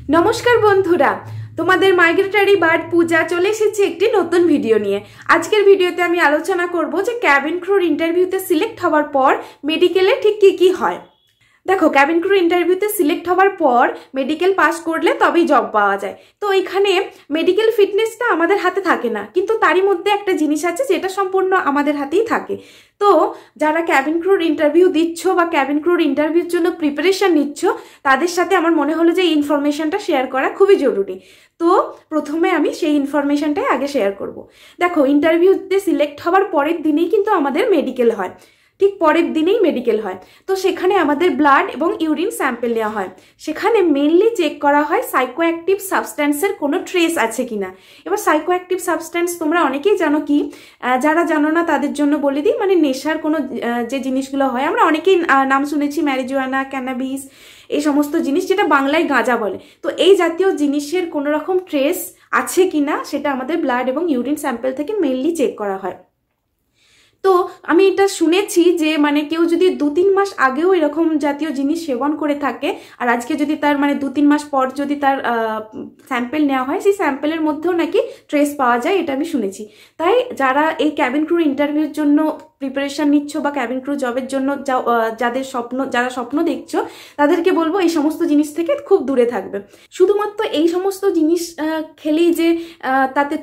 নমস্কার বন্ধুরা, তোমাদের মাইগ্রেটরি বার্ড পূজা চলে এসেছে একটি নতুন ভিডিও নিয়ে। আজকের ভিডিওতে আমি আলোচনা করব যে ক্যাবিন ক্রুর ইন্টারভিউতে সিলেক্ট হওয়ার পর মেডিকেলে ঠিক কি হয়। দেখো, ক্যাবিন ক্রু ইন্টারভিউতে সিলেক্ট হওয়ার পর মেডিকেল পাস করলে তবেই জব পাওয়া যায়। তো এখানে মেডিকেল ফিটনেসটা আমাদের হাতে থাকে না, কিন্তু তারই মধ্যে একটা জিনিস আছে যেটা সম্পূর্ণ আমাদের হাতেই থাকে। তো যারা ক্যাবিন ক্রুর ইন্টারভিউ দিচ্ছ বা ক্যাবিন ক্রুর ইন্টারভিউর জন্য প্রিপারেশন নিচ্ছ, তাদের সাথে আমার মনে হলো যে এই ইনফরমেশনটা শেয়ার করা খুবই জরুরি। তো প্রথমে আমি সেই ইনফরমেশনটাই আগে শেয়ার করব। দেখো, ইন্টারভিউতে সিলেক্ট হওয়ার পরের দিনেই কিন্তু আমাদের মেডিকেল হয়, ঠিক পরের দিনেই মেডিকেল হয়। তো সেখানে আমাদের ব্লাড এবং ইউরিন স্যাম্পল নেওয়া হয়। সেখানে মেনলি চেক করা হয় সাইকো অ্যাক্টিভ সাবস্ট্যান্সের কোনো ট্রেস আছে কিনা। এবার সাইকো অ্যাক্টিভ সাবস্ট্যান্স তোমরা অনেকেই জানো কি, যারা জানো না তাদের জন্য বলে দিই, মানে নেশার কোনো যে জিনিসগুলো হয়, আমরা অনেকেই নাম শুনেছি, ম্যারিজুয়ানা, ক্যানাবিস, এই সমস্ত জিনিস, যেটা বাংলায় গাঁজা বলে। তো এই জাতীয় জিনিসের কোনো রকম ট্রেস আছে কিনা সেটা আমাদের ব্লাড এবং ইউরিন স্যাম্পল থেকে মেনলি চেক করা হয়। তো আমি এটা শুনেছি যে মানে কেউ যদি 2-3 মাস আগেও এরকম জাতীয় জিনিস সেবন করে থাকে, আর আজকে যদি তার মানে 2-3 মাস পর যদি তার স্যাম্পেল নেওয়া হয়, সেই স্যাম্পেলের মধ্যেও নাকি ট্রেস পাওয়া যায়, এটা আমি শুনেছি। তাই যারা এই ক্যাবিন ক্রু ইন্টারভিউর জন্য প্রিপারেশন নিচ্ছ বা ক্যাবিন ক্রু জবের জন্য যারা স্বপ্ন দেখছো, তাদেরকে বলবো এই সমস্ত জিনিস থেকে খুব দূরে থাকবে। শুধুমাত্র এই সমস্ত জিনিস খেলেই যে তাতে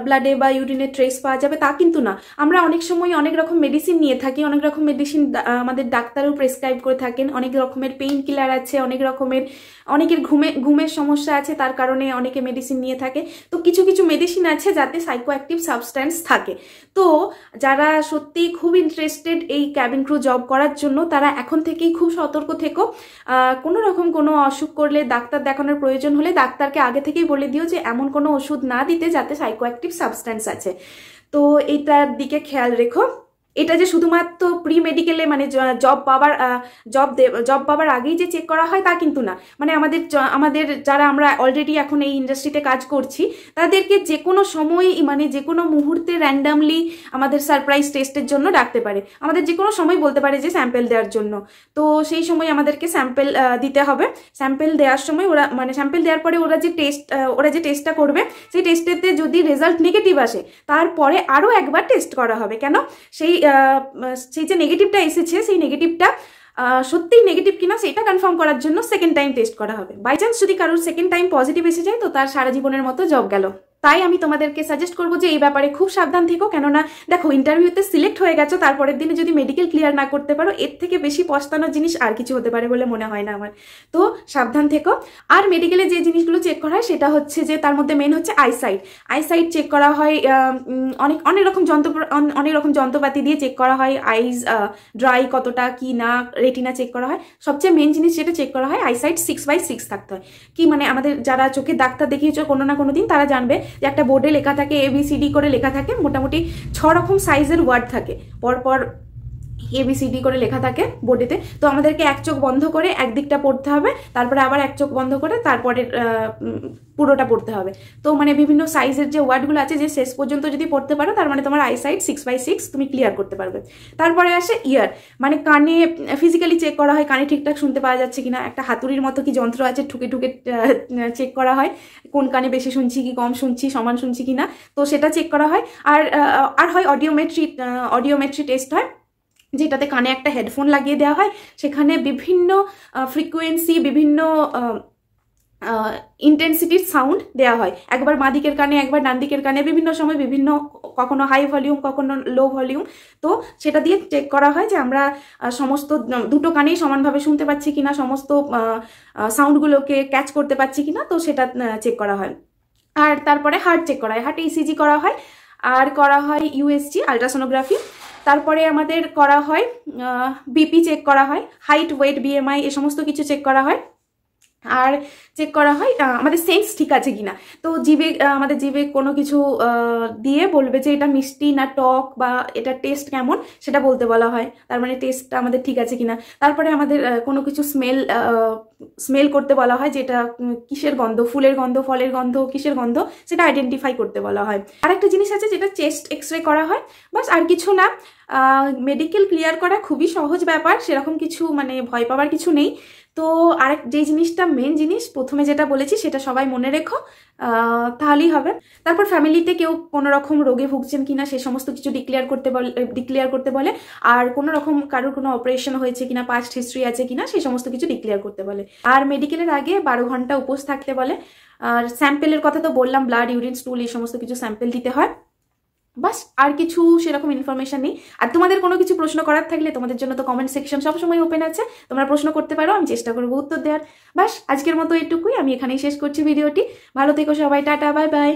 ব্লাডে বা ইউরিনে ট্রেস পাওয়া যাবে তা কিন্তু না। আমরা অনেক সময় অনেক রকম মেডিসিন নিয়ে থাকি, অনেক রকম মেডিসিন আমাদের ডাক্তারও প্রেসক্রাইব করে থাকেন। অনেক রকমের পেইন কিলার আছে, অনেকের ঘুমের সমস্যা আছে, তার কারণে অনেকে মেডিসিন নিয়ে থাকে। তো কিছু কিছু মেডিসিন আছে যাতে সাইকো অ্যাক্টিভ সাবস্ট্যান্স থাকে। তো যারা সত্যিই খুব ইন্টারেস্টেড এই ক্যাবিন ক্রু জব করার জন্য, তারা এখন থেকেই খুব সতর্ক থেকো। কোনো রকম কোনো অসুখ করলে, ডাক্তার দেখানোর প্রয়োজন হলে ডাক্তারকে আগে থেকেই বলে দিও যে এমন কোনো ওষুধ না দিতে যাতে সাইকো অ্যাক্টিভ সাবস্ট্যান্স আছে। তো এইটার দিকে খেয়াল রেখো। এটা যে শুধুমাত্র প্রি মেডিকেলে মানে জব পাবার আগেই যে চেক করা হয় তা কিন্তু না। মানে আমাদের যারা আমরা অলরেডি এখন এই ইন্ডাস্ট্রিতে কাজ করছি, তাদেরকে যে কোনো সময় মানে যে কোনো মুহূর্তে র্যান্ডামলি আমাদের সারপ্রাইজ টেস্টের জন্য ডাকতে পারে। আমাদের যে কোনো সময় বলতে পারে যে স্যাম্পেল দেওয়ার জন্য। তো সেই সময় আমাদেরকে স্যাম্পেল দিতে হবে। স্যাম্পেল দেওয়ার সময় স্যাম্পেল দেওয়ার পরে ওরা যে টেস্টটা করবে, সেই টেস্টেতে যদি রেজাল্ট নেগেটিভ আসে, তারপরে আরও একবার টেস্ট করা হবে। কেন? সেই যে নেগেটিভটা এসেছে, সেই নেগেটিভটা সত্যিই নেগেটিভ কিনা সেটা কনফার্ম করার জন্য সেকেন্ড টাইম টেস্ট করা হবে। বাই চান্স যদি কারোর সেকেন্ড টাইম পজিটিভ এসে যায়, তো তার সারা জীবনের মতো জব গেল। তাই আমি তোমাদেরকে সাজেস্ট করবো যে এই ব্যাপারে খুব সাবধান থেকো। কেননা দেখো, ইন্টারভিউতে সিলেক্ট হয়ে গেছো, তারপরের দিনে যদি মেডিকেল ক্লিয়ার না করতে পারো, এর থেকে বেশি পস্তানোর জিনিস আর কিছু হতে পারে বলে মনে হয় না আমার। তো সাবধান থেকো। আর মেডিকেলে যে জিনিসগুলো চেক করা হয় সেটা হচ্ছে যে তার মধ্যে মেন হচ্ছে আইসাইট চেক করা হয়। অনেক রকম যন্ত্রপাতি দিয়ে চেক করা হয়। আইজ ড্রাই কতটা কি না, রেটিনা চেক করা হয়। সবচেয়ে মেন জিনিস যেটা চেক করা হয়, আইসাইট 6/6 থাকতে হয়। কি মানে, আমাদের যারা চোখের ডাক্তার দেখিয়েছো কোনো না কোনো দিন, তারা জানবে যে একটা বোর্ডে লেখা থাকে, ABCD করে লেখা থাকে, মোটামুটি 6 রকম সাইজের ওয়ার্ড থাকে, পরপর ABCD করে লেখা থাকে বোর্ডেতে। তো আমাদেরকে এক চোখ বন্ধ করে একদিকটা পড়তে হবে, তারপরে আবার এক চোখ বন্ধ করে তারপরে পুরোটা পড়তে হবে। তো মানে বিভিন্ন সাইজের যে ওয়ার্ডগুলো আছে, যে শেষ পর্যন্ত যদি পড়তে পারো, তার মানে তোমার আইসাইট 6/6 তুমি ক্লিয়ার করতে পারবে। তারপরে আসে ইয়ার, মানে কানে ফিজিক্যালি চেক করা হয়, কানে ঠিকঠাক শুনতে পাওয়া যাচ্ছে কিনা। একটা হাতুড়ির মতো কি যন্ত্র আছে, ঠুকে চেক করা হয় কোন কানে বেশি শুনছি কি কম শুনছি, সমান শুনছি কিনা। তো সেটা চেক করা হয়। আর হয় অডিওমেট্রি টেস্ট হয়, যেটাতে কানে একটা হেডফোন লাগিয়ে দেওয়া হয়। সেখানে বিভিন্ন ফ্রিকোয়েন্সি, বিভিন্ন ইন্টেন্সিটির সাউন্ড দেওয়া হয়, একবার বাঁ দিকের কানে, একবার ডান দিকের কানে, বিভিন্ন সময় বিভিন্ন, কখনো হাই ভলিউম, কখনো লো ভলিউম। তো সেটা দিয়ে চেক করা হয় যে আমরা সমস্ত দুটো কানেই সমানভাবে শুনতে পাচ্ছি কিনা, সমস্ত সাউন্ডগুলোকে ক্যাচ করতে পারছি কিনা। তো সেটা চেক করা হয়। আর তারপরে হার্ট চেক করা হয়, হার্ট ECG করা হয়, আর করা হয় USG আলট্রাসোনোগ্রাফি। তারপরে আমাদের করা হয় BP চেক করা হয়, হাইট, ওয়েট, BMI, এ সমস্ত কিছু চেক করা হয়। আর চেক করা হয় আমাদের সেন্স ঠিক আছে কিনা। তো আমাদের জিভে কোনো কিছু দিয়ে বলবে যে এটা মিষ্টি না টক, বা এটা টেস্ট কেমন সেটা বলতে বলা হয়। তার মানে টেস্টটা আমাদের ঠিক আছে কিনা। তারপরে আমাদের কোনো কিছু স্মেল স্মেল করতে বলা হয়, যেটা কিসের গন্ধ, ফুলের গন্ধ, ফলের গন্ধ, কিসের গন্ধ, সেটা আইডেন্টিফাই করতে বলা হয়। আর একটা জিনিস আছে যেটা চেস্ট এক্সরে করা হয়, বাস আর কিছু না। মেডিকেল ক্লিয়ার করা খুবই সহজ ব্যাপার, সেরকম কিছু মানে ভয় পাওয়ার কিছু নেই। তো আরেক যে জিনিসটা মেন জিনিস প্রথমে যেটা বলেছি সেটা সবাই মনে রেখো, তাহলেই হবে। তারপর ফ্যামিলিতে কেউ কোনো রকম রোগে ভুগছেন কিনা সে সমস্ত কিছু ডিক্লেয়ার করতে বলে। আর কোনো রকম কারোর কোনো অপারেশন হয়েছে কিনা, পাস্ট হিস্ট্রি আছে কিনা সেই সমস্ত কিছু ডিক্লেয়ার করতে বলে। আর মেডিকেলের আগে 12 ঘন্টা উপোস থাকতে বলে। আর স্যাম্পেলের কথা তো বললাম, ব্লাড, ইউরিন, স্টুল এই সমস্ত কিছু স্যাম্পেল দিতে হয়। বাস আর কিছু সেরকম ইনফরমেশন নেই। আর তোমাদের কোনো কিছু প্রশ্ন করার থাকলে তোমাদের জন্য তো কমেন্ট সেকশন সবসময় ওপেন আছে, তোমরা প্রশ্ন করতে পারো, আমি চেষ্টা করবো উত্তর দেওয়ার। বাস আজকের মতো এটুকুই, আমি এখানেই শেষ করছি ভিডিওটি। ভালো থেকো সবাই, টাটা, বাই বাই।